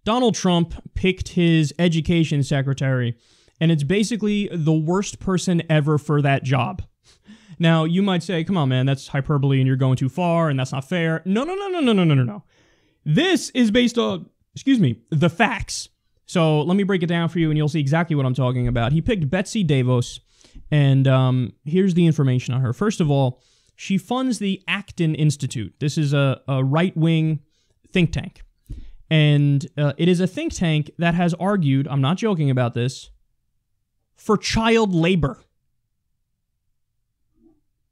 Donald Trump picked his education secretary, and it's basically the worst person ever for that job. Now, you might say, come on, man, that's hyperbole and you're going too far and that's not fair. No. This is based on, the facts. So let me break it down for you and you'll see exactly what I'm talking about. He picked Betsy DeVos, and here's the information on her. First of all, she funds the Acton Institute. This is a right-wing think tank. And it is a think tank that has argued, I'm not joking about this, for child labor.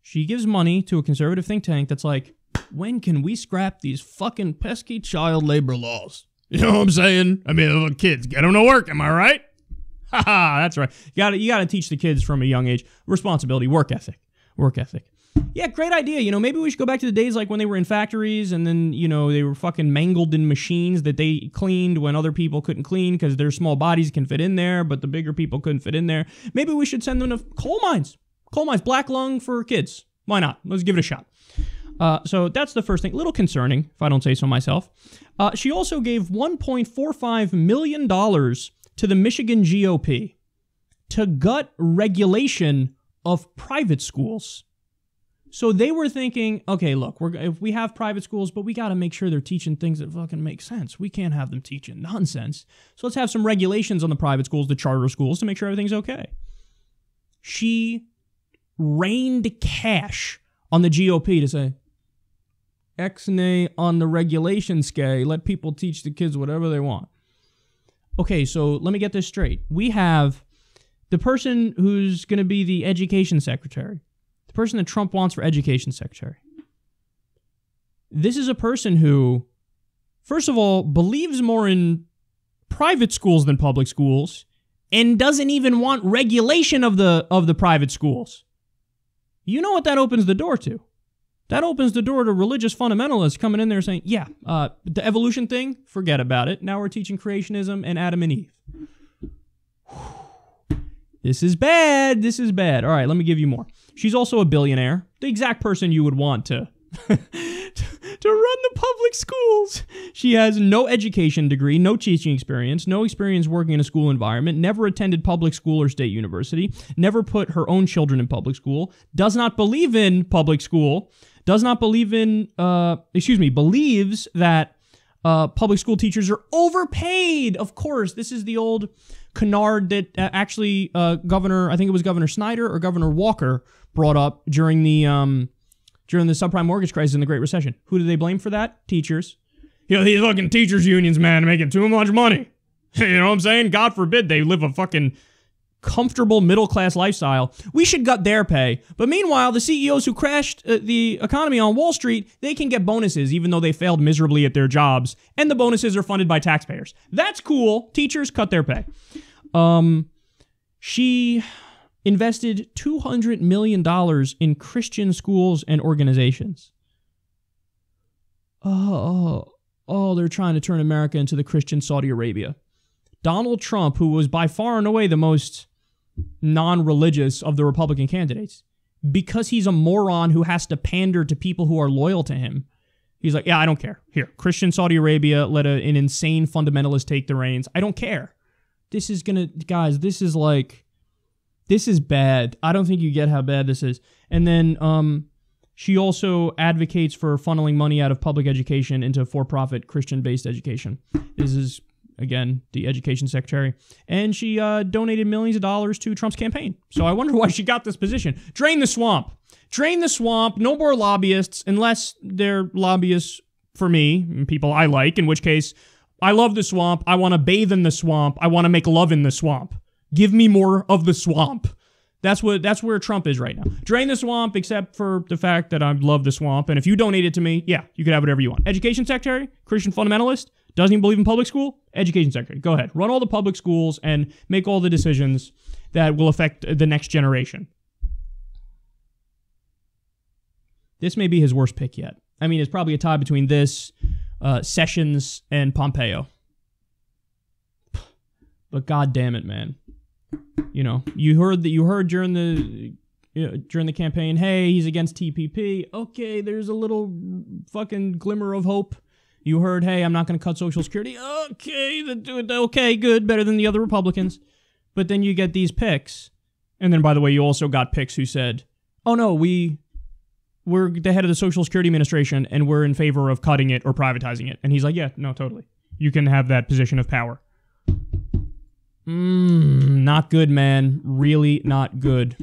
She gives money to a conservative think tank that's like, when can we scrap these fucking pesky child labor laws? You know what I'm saying? I mean, little kids, get them to work, am I right? Haha, that's right. You gotta teach the kids from a young age. Responsibility, work ethic. Yeah, great idea. You know, maybe we should go back to the days like when they were in factories and then, you know, they were fucking mangled in machines that they cleaned when other people couldn't clean because their small bodies can fit in there, but the bigger people couldn't fit in there. Maybe we should send them to coal mines. Coal mines, black lung for kids. Why not? Let's give it a shot. So that's the first thing. A little concerning, if I don't say so myself. She also gave $1.45 million to the Michigan GOP to gut regulation of private schools. So they were thinking, okay, look, if we have private schools, but we got to make sure they're teaching things that fucking make sense. We can't have them teaching nonsense. So let's have some regulations on the private schools, the charter schools, to make sure everything's okay. She rained cash on the GOP to say, X-nay on the regulation scale, let people teach the kids whatever they want. Okay, so let me get this straight. We have the person who's going to be the education secretary, the person that Trump wants for education secretary. This is a person who, first of all, believes more in private schools than public schools and doesn't even want regulation of the private schools. You know what that opens the door to? That opens the door to religious fundamentalists coming in there saying, yeah, the evolution thing, forget about it. Now we're teaching creationism and Adam and Eve. This is bad. This is bad. All right, let me give you more. She's also a billionaire, the exact person you would want to to run the public schools. She has no education degree, no teaching experience, no experience working in a school environment, never attended public school or state university, never put her own children in public school, does not believe in public school, does not believe in, believes that public school teachers are overpaid. Of course, this is the old canard that actually Governor Snyder or Governor Walker brought up during the subprime mortgage crisis in the Great Recession. Who do they blame for that? Teachers. You know, these fucking teachers unions, man, making too much money. You know what I'm saying? God forbid they live a fucking comfortable middle-class lifestyle. We should gut their pay. But meanwhile, the CEOs who crashed the economy on Wall Street, they can get bonuses even though they failed miserably at their jobs. And the bonuses are funded by taxpayers. That's cool. Teachers, cut their pay. She invested $200 million in Christian schools and organizations. They're trying to turn America into the Christian Saudi Arabia. Donald Trump, who was by far and away the most non-religious of the Republican candidates, because he's a moron who has to pander to people who are loyal to him, he's like, yeah, I don't care. Here, Christian Saudi Arabia, let an insane fundamentalist take the reins. I don't care. This is bad. I don't think you get how bad this is. And then she also advocates for funneling money out of public education into for-profit Christian-based education. This is, again, the education secretary. And she donated millions of dollars to Trump's campaign. So I wonder why she got this position. Drain the swamp. Drain the swamp. No more lobbyists, unless they're lobbyists for me, and people I like, in which case, I love the swamp. I want to bathe in the swamp. I want to make love in the swamp. Give me more of the swamp. That's where Trump is right now. Drain the swamp, except for the fact that I love the swamp. And if you donate it to me, yeah, you can have whatever you want. Education secretary, Christian fundamentalist, doesn't even believe in public school, education secretary. Go ahead. Run all the public schools and make all the decisions that will affect the next generation. This may be his worst pick yet. I mean, it's probably a tie between this, Sessions, and Pompeo. But God damn it, man. You know, you heard during the campaign, hey, he's against TPP. Okay, there's a little fucking glimmer of hope You heard, hey, I'm not going to cut Social Security. Okay, good, better than the other Republicans. But then you get these picks. And then, by the way, you also got picks who said, oh, no, we're the head of the Social Security Administration, and we're in favor of cutting it or privatizing it. And he's like, yeah, no, totally. You can have that position of power. Not good, man. Really not good.